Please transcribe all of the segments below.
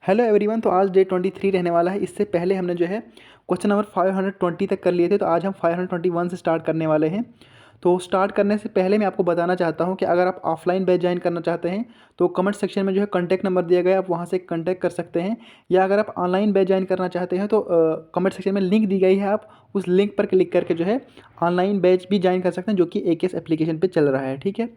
Hello everyone. तो आज day 23 रहने वाला है। इससे पहले हमने जो है क्वेश्चन नंबर 520 तक कर लिए थे, तो आज हम 521 से स्टार्ट करने वाले हैं। तो स्टार्ट करने से पहले मैं आपको बताना चाहता हूं कि अगर आप ऑफलाइन बैच ज्वाइन करना चाहते हैं तो कमेंट सेक्शन में जो है कॉन्टैक्ट नंबर दिया गया है, आप वहां से कॉन्टैक्ट कर सकते हैं। या अगर आप ऑनलाइन बैच ज्वाइन करना चाहते हैं तो कमेंट सेक्शन में लिंक दी गई है, आप उस लिंक पर क्लिक करके जो है ऑनलाइन बैच भी ज्वाइन कर सकते हैं, जो कि AKS एप्लीकेशन पर चल रहा है। ठीक है,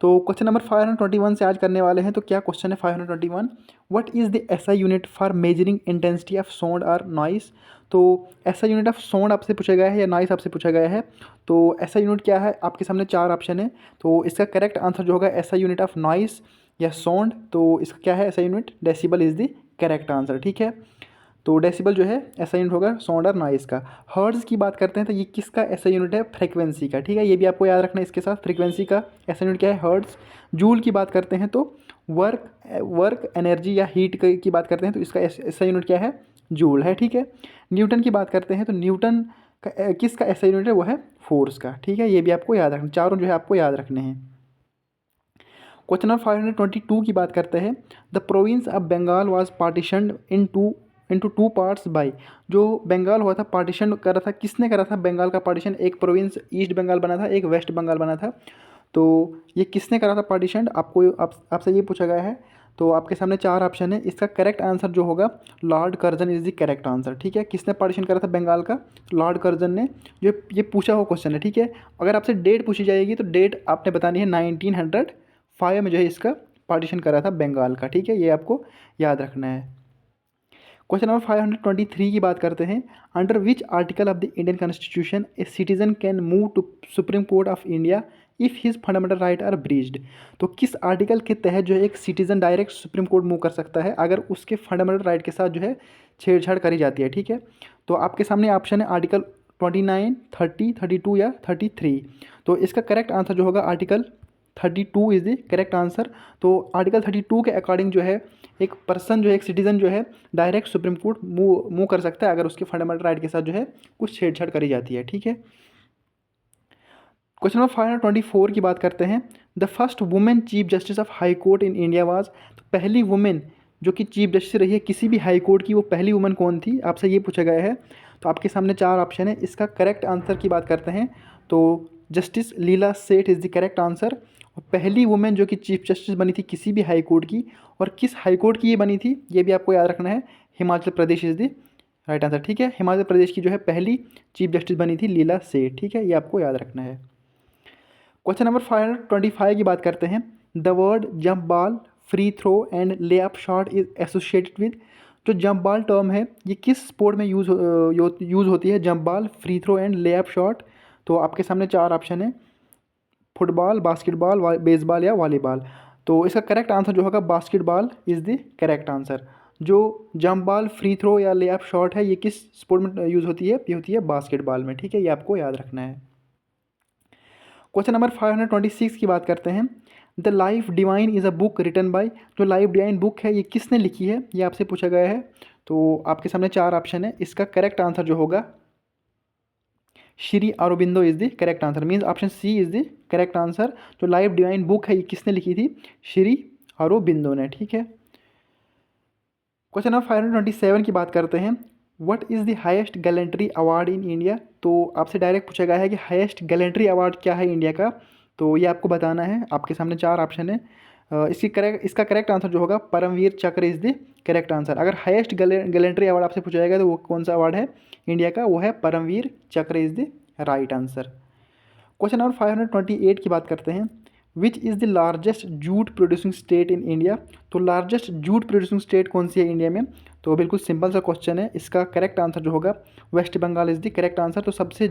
तो क्वेश्चन नंबर 521 से आज करने वाले हैं। तो क्या क्वेश्चन है 521, what is the SI unit for measuring intensity of sound और नॉइस। तो SI यूनिट ऑफ साउंड आपसे पूछा गया है या नॉइस आपसे पूछा गया है। तो SI यूनिट क्या है, आपके सामने चार ऑप्शन है। तो इसका करेक्ट आंसर जो होगा SI यूनिट ऑफ नॉइस या साउंड, तो इसका क्या है SI unit, decibel is the correct answer. ठीक है, तो डेसिबल जो है SI यूनिट होगा साउंड और नॉइस का। हर्ट्ज़ की बात करते हैं तो ये किसका SI यूनिट है, फ्रीक्वेंसी का। ठीक है, ये भी आपको याद रखना है। इसके साथ फ्रीक्वेंसी का SI यूनिट क्या है, हर्ट्ज़। जूल की बात करते हैं तो वर्क एनर्जी या हीट की बात करते हैं तो इसका SI यूनिट क्या है, जूल है। ठीक है, न्यूटन की बात करते हैं तो न्यूटन का किसका SI यूनिट है, वो है फोर्स का। ठीक है, ये भी आपको याद रखना, चारों जो है आपको याद रखने हैं। क्वेश्चन नंबर 522 की बात करते हैं, the province of Bengal was partitioned into two parts by. जो बंगाल हुआ था पार्टीशन करा था, किसने करा था बंगाल का पार्टीशन। एक प्रोविंस ईस्ट बंगाल बना था, एक वेस्ट बंगाल बना था। तो ये किसने करा था पार्टीशन, आपको आपसे ये पूछा गया है। तो आपके सामने चार ऑप्शन है, इसका करेक्ट आंसर जो होगा Lord Curzon is the correct answer. ठीक है, किसने पार्टीशन करा था बंगाल का, लॉर्ड कर्जन ने। जो ये पूछा हुआ क्वेश्चन है। ठीक है, अगर आपसे डेट पूछी जाएगी तो डेट आपने बतानी है 1905 में जो है इसका पार्टीशन करा था बंगाल का। ठीक है, ये आपको याद रखना है। क्वेश्चन नंबर 523 की बात करते हैं, under which article of the Indian constitution a citizen can move to supreme court of India if his fundamental right are breached. तो किस आर्टिकल के तहत जो है एक citizen direct supreme court move कर सकता है अगर उसके फंडामेंटल राइट के साथ जो है छेड़छाड़ करी जाती है। ठीक है, तो आपके सामने ऑप्शन है आर्टिकल 29, 30, 32 या 33। तो इसका करेक्ट आंसर जो होगा article 32 is the correct answer. तो आर्टिकल 32 के अकॉर्डिंग जो है एक पर्सन जो है, एक सिटीजन जो है डायरेक्ट सुप्रीम कोर्ट मूव कर सकता है अगर उसके फंडामेंटल राइट के साथ जो है कुछ छेड़छाड़ करी जाती है। ठीक है, क्वेश्चन नंबर 524 की बात करते हैं, the first women chief justice of high court in India was. तो पहली वुमेन जो कि चीफ जस्टिस रही है किसी भी हाई कोर्ट की, वो पहली वुमेन कौन थी, आपसे ये पूछा गया है। तो आपके सामने चार ऑप्शन है, इसका करेक्ट आंसर की बात करते हैं तो जस्टिस लीला सेठ इज़ द करेक्ट आंसर। और पहली वुमेन जो कि चीफ जस्टिस बनी थी किसी भी हाई कोर्ट की, और किस हाई कोर्ट की ये बनी थी ये भी आपको याद रखना है, Himachal Pradesh is the right answer. ठीक है, हिमाचल प्रदेश की जो है पहली चीफ जस्टिस बनी थी लीला सेठ। ठीक है, ये आपको याद रखना है। क्वेश्चन नंबर 525 की बात करते हैं, the word jump ball, free throw and lay up shot is associated with. जो जंप बॉल टर्म है ये किस स्पोर्ट में यूज़ होती है, jump ball, free throw and lay up shot. तो आपके सामने चार ऑप्शन है, फुटबॉल, बास्केटबॉल, बेसबॉल या वॉलीबॉल। तो इसका करेक्ट आंसर जो होगा basketball is the correct answer. जो जंप बॉल, फ्री थ्रो या ले अप शॉट है ये किस स्पोर्ट में यूज़ होती है, ये होती है बास्केटबॉल में। ठीक है, ये आपको याद रखना है। क्वेश्चन नंबर 526 की बात करते हैं, the life divine is a book written by. जो लाइफ डिवाइन बुक है ये किसने लिखी है, ये आपसे पूछा गया है। तो आपके सामने चार ऑप्शन है, इसका करेक्ट आंसर जो होगा Shri Aurobindo is the correct answer, means option C is the correct answer. जो लाइफ डिवाइन बुक है ये किसने लिखी थी, श्री अरबिंदो ने। ठीक है, क्वेश्चन नंबर 527 की बात करते हैं, what is the highest gallantry award in India. तो आपसे डायरेक्ट पूछा गया है कि हाईएस्ट गैलेंट्री अवार्ड क्या है इंडिया का, तो ये आपको बताना है। आपके सामने चार ऑप्शन है, इसका करेक्ट आंसर जो होगा परमवीर चक्र इज़ द करेक्ट आंसर। अगर हाईएस्ट गैलेंट्री अवार्ड आपसे पूछा जाएगा तो वो कौन सा अवार्ड है इंडिया का, वो है परमवीर चक्र is the right answer. Question number 528 की बात करते हैं, which is the largest jute producing state in India. तो लार्जेस्ट जूट प्रोड्यूसिंग स्टेट कौन सी है इंडिया में, तो बिल्कुल सिंपल सा क्वेश्चन है। इसका करेक्ट आंसर जो होगा West Bengal is the correct answer. तो सबसे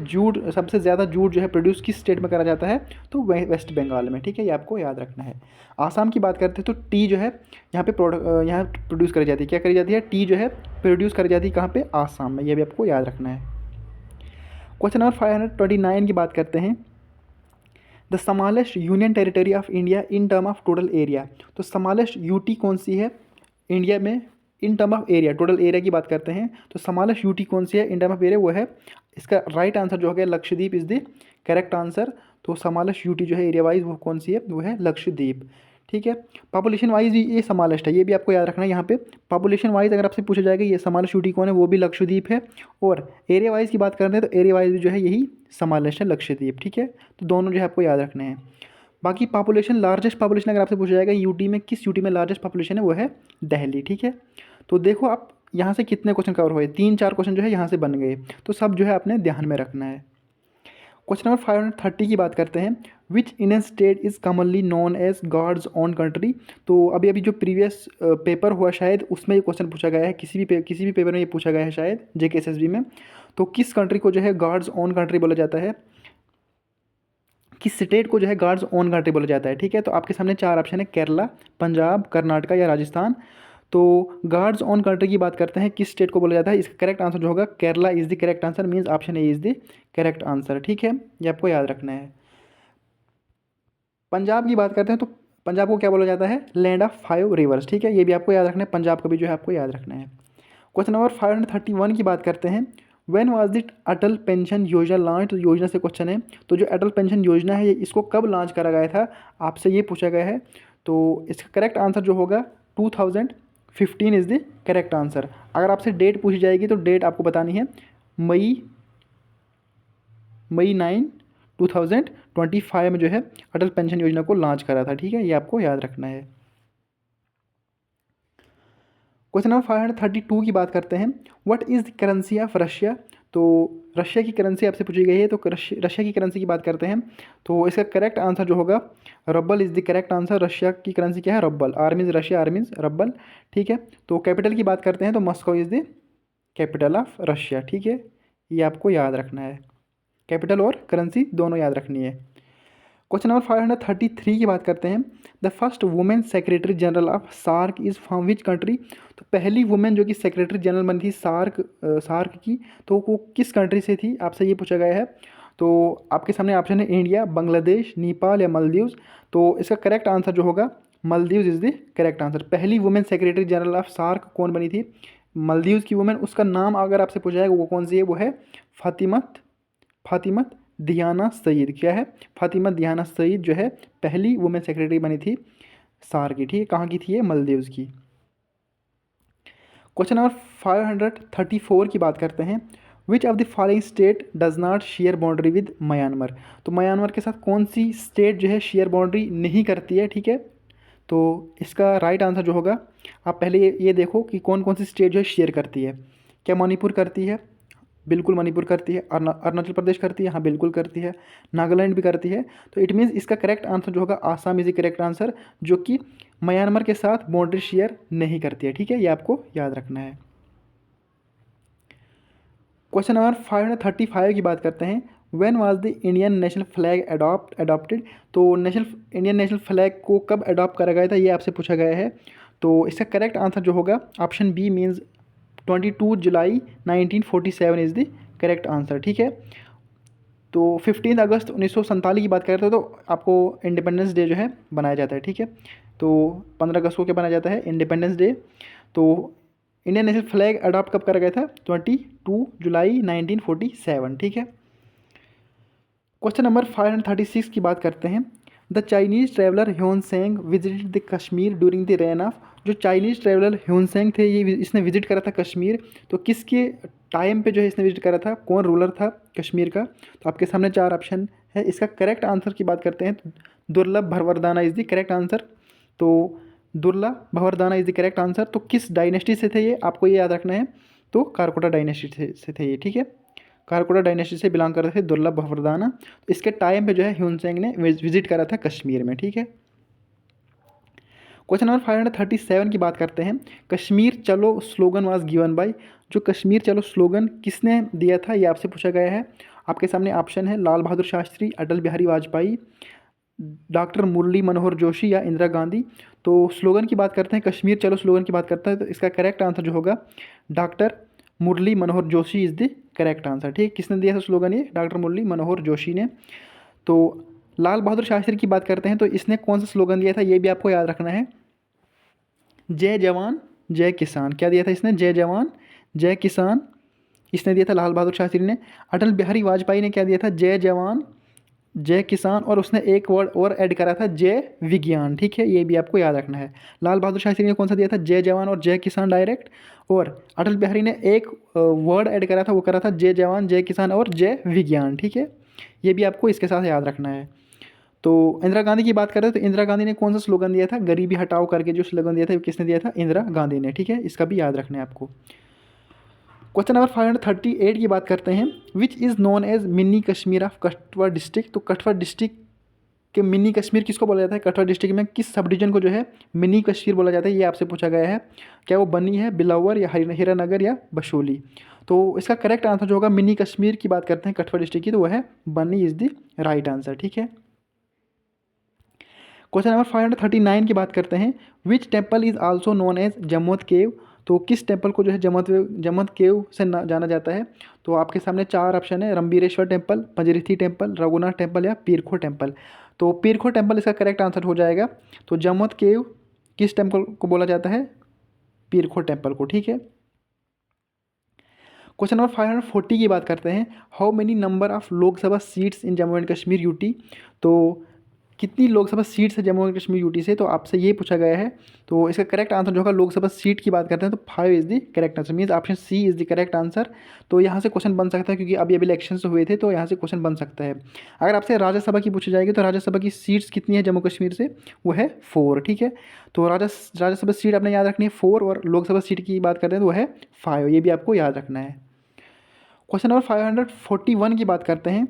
ज़्यादा जूट जो है प्रोड्यूस किस स्टेट में करा जाता है, तो वेस्ट बंगाल में। ठीक है, ये आपको याद रखना है। आसाम की बात करते हैं तो टी जो है यहाँ पे यहाँ प्रोड्यूस करी जाती है, क्या करी जाती है, टी जो है प्रोड्यूस करी जाती है कहाँ पे, आसाम में। ये भी आपको याद रखना है। क्वेश्चन नंबर 529 की बात करते हैं, the smallest union territory of India in term of total area. तो स्मॉलेस्ट यूटी कौन सी है इंडिया में in term of area, total area की बात करते हैं तो स्मॉलेस्ट यूटी कौन सी है इन टर्म ऑफ एरिया, वो है इसका राइट आंसर जो हो गया Lakshadweep is the correct answer. तो स्मॉलेस्ट यूटी जो है एरिया वाइज वो कौन सी है, वो है लक्षद्वीप। ठीक है। पॉपुलेशन वाइज भी ये स्मॉलेस्ट है, ये भी आपको याद रखना है। यहाँ पे पॉपुलेशन वाइज अगर आपसे पूछा जाएगा ये स्मॉलेस्ट सिटी कौन है, वो भी लक्षद्वीप है। और एरिया वाइज की बात करते हैं तो एरिया वाइज भी जो है यही स्मॉलेस्ट है, लक्षद्वीप। ठीक है, तो दोनों जो है आपको याद रखने हैं। बाकी पॉपुलेशन, लार्जेस्ट पॉपुलेशन अगर आपसे पूछा जाएगा यूटी में किस यूटी में लार्जेस्ट पॉपुलेशन है, वो है दिल्ली। ठीक है, तो देखो आप यहाँ से कितने क्वेश्चन कवर हुए, 3-4 क्वेश्चन जो है यहाँ से बन गए, तो सब जो है आपने ध्यान में रखना है। क्वेश्चन नंबर 530 की बात करते हैं। Which Indian state is commonly known as God's own country. तो अभी अभी जो प्रीवियस पेपर हुआ शायद उसमें ये क्वेश्चन पूछा गया है, किसी भी पेपर में ये पूछा गया है शायद JKSSB में। तो किस कंट्री को जो है गॉड्स ओन कंट्री बोला जाता है, किस स्टेट को जो है गॉड्स ओन कंट्री बोला जाता है। ठीक है, तो आपके सामने 4 ऑप्शन है, केरला, पंजाब, कर्नाटका या राजस्थान। तो गॉड्स ओन कंट्री की बात करते हैं, किस स्टेट को बोला जाता है, इसका करेक्ट आंसर जो होगा Kerala is the correct answer, means option A is the correct answer. ठीक है, ये आपको याद रखना है। पंजाब की बात करते हैं तो पंजाब को क्या बोला जाता है, लैंड ऑफ 5 रिवर्स। ठीक है, ये भी आपको याद रखना है, पंजाब का भी जो है आपको याद रखना है। क्वेश्चन नंबर 531 की बात करते हैं। When was the Atal pension योजना लॉन्च। तो योजना से क्वेश्चन है, तो जो अटल पेंशन योजना है ये इसको कब लॉन्च करा गया था, आपसे ये पूछा गया है। तो इसका करेक्ट आंसर जो होगा 2015 इज़ द करेक्ट आंसर। अगर आपसे डेट पूछी जाएगी तो डेट आपको बतानी है मई 9 2025 में जो है अटल पेंशन योजना को लॉन्च करा था। ठीक है, ये आपको याद रखना है। क्वेश्चन नंबर 532 की बात करते हैं। What is the currency of Russia. तो रशिया की करेंसी आपसे पूछी गई है, तो रशिया की करेंसी की बात करते हैं। तो इसका करेक्ट आंसर जो होगा rouble is the correct answer. Russia की करेंसी क्या है, rouble. R means Russia, R means rouble. ठीक है, तो कैपिटल की बात करते हैं तो Moscow is the capital of Russia. ठीक है, ये आपको याद रखना है, कैपिटल और करेंसी दोनों याद रखनी है। क्वेश्चन नंबर 533 की बात करते हैं। The first women secretary general of SAARC is from which country. तो पहली वुमेन जो कि सेक्रेटरी जनरल बनी थी सार्क की, तो वो किस कंट्री से थी, आपसे ये पूछा गया है। तो आपके सामने ऑप्शन है इंडिया, बांग्लादेश, नेपाल या मालदीव्स। तो इसका करेक्ट आंसर जो होगा Maldives is the correct answer. पहली women secretary general of SAARC कौन बनी थी, मालदीव्स की वुमेन। उसका नाम अगर आपसे पूछा जाएगा वो कौन सी है, वो है फातिमत दियाना सईद। क्या है, फातिमा दियाना सईद जो है पहली वुमेन सेक्रेटरी बनी थी सार की। ठीक है, कहाँ की थी ये, मालदीव्स की। क्वेश्चन नंबर 534 की बात करते हैं। Which of the following state does not share boundary with Myanmar. तो म्यांमार के साथ कौन सी स्टेट जो है शेयर बाउंड्री नहीं करती है। ठीक है, तो इसका राइट आंसर जो होगा, आप पहले ये देखो कि कौन कौन सी स्टेट जो है शेयर करती है। क्या मणिपुर करती है, बिल्कुल मणिपुर करती है। अरुणाचल प्रदेश करती है, हाँ बिल्कुल करती है। नागालैंड भी करती है। तो इट मीन्स इसका करेक्ट आंसर जो होगा Assam is the correct answer, जो कि म्यांमार के साथ बाउंड्री शेयर नहीं करती है। ठीक है, ये आपको याद रखना है। क्वेश्चन नंबर 535 की बात करते हैं। When was the Indian national flag adopted. तो इंडियन नेशनल फ्लैग को कब अडॉप्ट करा गया था, ये आपसे पूछा गया है। तो इसका करेक्ट आंसर जो होगा option B means 22 July 1947 is the correct answer. ठीक है, तो 15 अगस्त 1947 की बात करते हैं तो आपको इंडिपेंडेंस डे जो है बनाया जाता है। ठीक है, तो 15 अगस्त को क्या बनाया जाता है, इंडिपेंडेंस डे। तो इंडियन नेशनल फ्लैग अडॉप्ट कब करा गया था, 22 जुलाई 1947। ठीक है, क्वेश्चन नंबर 536 की बात करते हैं। The Chinese traveller Hiuen Tsang visited the Kashmir during the reign of. जो चाइनीज़ ट्रैवलर ह्योनसेंग थे ये इसने विजिट करा था कश्मीर, तो किसके टाइम पे जो है इसने विजिट करा था, कौन रूलर था कश्मीर का। तो आपके सामने 4 ऑप्शन है। इसका करेक्ट आंसर की बात करते हैं तो दुर्लभ भरवरदाना इज़ द करेक्ट आंसर। तो दुर्लभ भवरदाना इज़ द करेक्ट आंसर। तो किस डायनेस्टी से थे ये, आपको ये याद रखना है। तो कारकोटा डायनेस्टी से थे ये। ठीक है, कारकोटा डायनेस्टी से बिलोंग करते थे दुर्लभ भवरदाना। तो इसके टाइम पे जो है ह्योनसेंग ने विजिट करा था कश्मीर में। ठीक है, क्वेश्चन नंबर 537 की बात करते हैं। कश्मीर चलो स्लोगन वाज गिवन बाय। जो कश्मीर चलो स्लोगन किसने दिया था, ये आपसे पूछा गया है। आपके सामने ऑप्शन है लाल बहादुर शास्त्री, अटल बिहारी वाजपेयी, डॉक्टर मुरली मनोहर जोशी या इंदिरा गांधी। तो स्लोगन की बात करते हैं, कश्मीर चलो स्लोगन की बात करते हैं, तो इसका करेक्ट आंसर जो होगा doctor Murli Manohar Joshi is the correct answer. ठीक, किसने दिया था स्लोगन, ये डॉक्टर मुरली मनोहर जोशी ने। तो लाल बहादुर शास्त्री की बात करते हैं तो इसने कौन सा स्लोगन दिया था, ये भी आपको याद रखना है, जय जवान जय किसान। क्या दिया था इसने, जय जवान जय किसान, इसने दिया था लाल बहादुर शास्त्री ने। अटल बिहारी वाजपेयी ने क्या दिया था, जय जवान जय किसान और उसने एक वर्ड और ऐड करा था जय विज्ञान, ठीक है, ये भी आपको याद रखना है। लाल बहादुर शास्त्री ने कौन सा दिया था, जय जवान और जय किसान डायरेक्ट, और अटल बिहारी ने एक वर्ड ऐड करा था, वो करा था जय जवान जय किसान और जय विज्ञान, ठीक है, ये भी आपको इसके साथ याद रखना है। तो इंदिरा गांधी की बात करें तो इंदिरा गांधी ने कौन सा स्लोगन दिया था, गरीबी हटाओ करके जो स्लोगन दिया था वो किसने दिया था, इंदिरा गांधी ने, ठीक है, इसका भी याद रखना है आपको। क्वेश्चन नंबर 538 की बात करते हैं, which is known as mini Kashmir of Kathua district. तो कठुआ डिस्ट्रिक्ट के मिनी कश्मीर किसको बोला जाता है, कठुआ डिस्ट्रिक्ट में किस सब डिवीजन को जो है मिनी कश्मीर बोला जाता है, ये आपसे पूछा गया है। क्या वो बनी है, बिलावर या हीरानगर या बशोली। तो इसका करेक्ट आंसर जो होगा, मिनी कश्मीर की बात करते हैं कठुआ डिस्ट्रिक्ट की, तो वह है बनी इज़ द राइट आंसर, ठीक है। क्वेश्चन नंबर 539 की बात करते हैं, which temple is also known as Jamot cave. तो किस टेम्पल को जो है जमोत केव से जाना जाता है। तो आपके सामने चार ऑप्शन है, रंबीरेश्वर टेम्पल, पंजरीथी टेम्पल, रघुनाथ टेम्पल या पीरखो टेम्पल। तो पीरखो टेम्पल इसका करेक्ट आंसर हो जाएगा। तो जमोत केव किस टेम्पल को बोला जाता है, पीरखो टेम्पल को, ठीक है। क्वेश्चन नंबर 540 की बात करते हैं, how many number of Lok Sabha seats in Jammu and Kashmir UT. तो कितनी लोकसभा सीट्स है जम्मू एंड कश्मीर यूटी से, तो आपसे ये पूछा गया है। तो इसका करेक्ट आंसर जो होगा, लोकसभा सीट की बात करते हैं तो 5 is the correct answer, means option C is the correct answer. तो यहाँ से क्वेश्चन बन सकता है, क्योंकि अभी इलेक्शंस हुए थे, तो यहाँ से क्वेश्चन बन सकता है। अगर आपसे राज्यसभा की पूछी जाएगी तो राज्यसभा की सीट्स कितनी है जम्मू कश्मीर से, वो है 4, ठीक है। तो राज्यसभा सीट आपने याद रखनी है 4, और लोकसभा सीट की बात करते हैं तो वह है 5, ये भी आपको याद रखना है। क्वेश्चन नंबर 541 की बात करते हैं,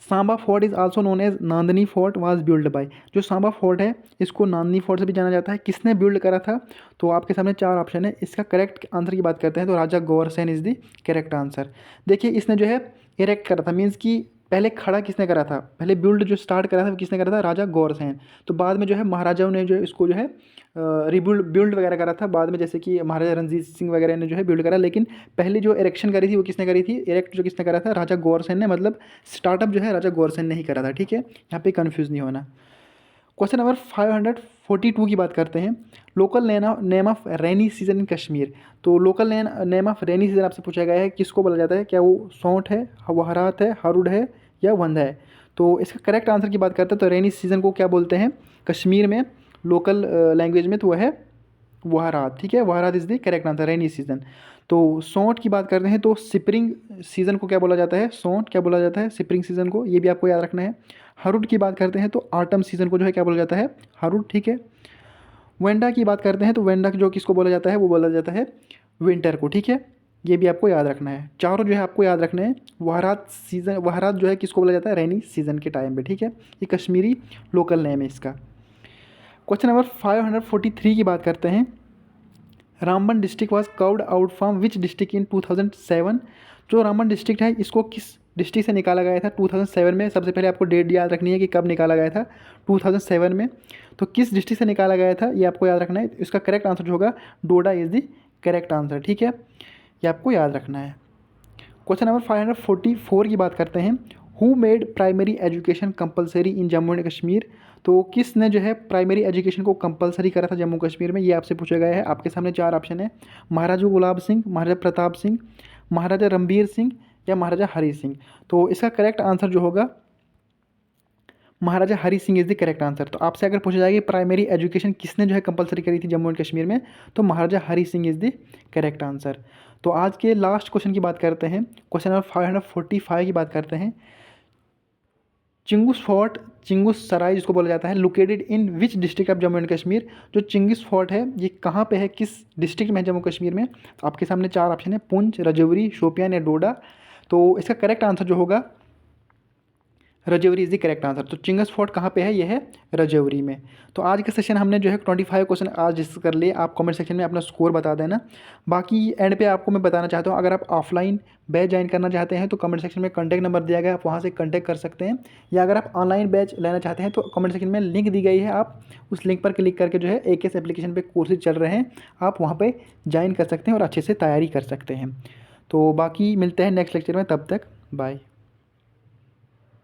Samba fort is also known as Nandni fort was built by. जो सांबा फोर्ट है इसको नांदनी फोर्ट से भी जाना जाता है, किसने बिल्ड करा था। तो आपके सामने चार ऑप्शन है, इसका करेक्ट आंसर की बात करते हैं तो Raja Gaur Sen is the correct answer. देखिए इसने जो है इरेक्ट करा था, मीन्स कि पहले खड़ा किसने करा था, पहले बिल्ड जो स्टार्ट करा था वो किसने करा था, राजा गौर सेन। तो बाद में जो है महाराजाओं ने जो इसको जो है बिल्ड वगैरह करा था बाद में, जैसे कि महाराजा रणजीत सिंह वगैरह ने जो है बिल्ड करा, लेकिन पहले जो इरेक्शन करी थी वो किसने करी थी, इरेक्ट जो किसने करा था, राजा गौर सेन ने, मतलब स्टार्टअप जो है राजा गौर सेन ने ही करा था, ठीक है, यहाँ पे कंफ्यूज नहीं होना। क्वेश्चन नंबर 542 की बात करते हैं, local name of rainy season in Kashmir. तो local name of rainy season आपसे पूछा गया है, किसको बोला जाता है, क्या वो सौंठ है, वहरात है, हारुड है या वंदा है। तो इसका करेक्ट आंसर की बात करते हैं तो रेनी सीजन को क्या बोलते हैं कश्मीर में लोकल लैंग्वेज में, तो वह है वहरात, ठीक है, Wahrat is the correct answer, rainy season. तो सौंठ की बात करते हैं तो स्प्रिंग सीजन को क्या बोला जाता है, सौंठ क्या बोला जाता है, स्प्रिंग सीजन को, ये भी आपको याद रखना है। हारुड की बात करते हैं तो ऑटम सीजन को जो है क्या बोला जाता है, हारुड, ठीक है। वेंडा की बात करते हैं तो वेंडा जो किसको बोला जाता है, वो बोला जाता है विंटर को, ठीक है, ये भी आपको याद रखना है। चारों जो है आपको याद रखने हैं। वहरात सीजन, वहरात जो है किसको बोला जाता है, रेनी सीजन के टाइम पे, ठीक है, ये कश्मीरी लोकल नेम है इसका। क्वेश्चन नंबर 543 की बात करते हैं, Ramban district was curved out from which district in 2007। जो रामबन डिस्ट्रिक्ट है इसको किस डिस्ट्रिक्ट से निकाला गया था 2007 में। सबसे पहले आपको डेट याद रखनी है कि कब निकाला गया था, 2007 में। तो किस डिस्ट्रिक्ट से निकाला गया था ये आपको याद रखना है। इसका करेक्ट आंसर जो होगा डोडा इज़ द करेक्ट आंसर, ठीक है, ये आपको याद रखना है। क्वेश्चन नंबर 544 की बात करते हैं, who made primary education compulsory in Jammu and Kashmir. तो किसने जो है प्राइमरी एजुकेशन को कंपलसरी करा था जम्मू कश्मीर में, ये आपसे पूछा गया है। आपके सामने चार ऑप्शन है, महाराजा गुलाब सिंह, महाराजा प्रताप सिंह, महाराजा रणबीर सिंह या महाराजा हरी सिंह। तो इसका करेक्ट आंसर जो होगा Maharaja Hari Singh is the correct answer. तो आपसे अगर पूछा जाएगा प्राइमरी एजुकेशन किसने जो है कंपलसरी करी थी जम्मू एंड कश्मीर में, तो Maharaja Hari Singh is the correct answer. तो आज के लास्ट क्वेश्चन की बात करते हैं, क्वेश्चन नंबर 545 की बात करते हैं, चिंगुस फोर्ट, चिंगुस सराय जिसको बोला जाता है, located in which district of Jammu and Kashmir. जो चिंगिस फोर्ट है ये कहाँ पे है, किस डिस्ट्रिक्ट में है जम्मू कश्मीर में। तो आपके सामने चार ऑप्शन है, पुंछ, रजौरी, शोपियान या डोडा। तो इसका करेक्ट आंसर जो होगा Rajouri is the correct answer. तो चिंगस फोर्ट कहाँ पे है, ये है रजौरी में। तो आज के सेशन हमने जो है 25 क्वेश्चन आज डिस्कस कर लिए। आप कमेंट सेक्शन में अपना स्कोर बता देना। बाकी एंड पे आपको मैं बताना चाहता हूँ, अगर आप ऑफलाइन बैच ज्वाइन करना चाहते हैं तो कमेंट सेक्शन में कॉन्टैक्ट नंबर दिया गया है, आप वहाँ से कॉन्टैक्ट कर सकते हैं। या अगर आप ऑनलाइन बैच लेना चाहते हैं तो कमेंट सेक्शन में लिंक दी गई है, आप उस लिंक पर क्लिक करके जो है AKS एप्लीकेशन पर कोर्सेज चल रहे हैं, आप वहाँ पर ज्वाइन कर सकते हैं और अच्छे से तैयारी कर सकते हैं। तो बाकी मिलते हैं नेक्स्ट लेक्चर में, तब तक बाय।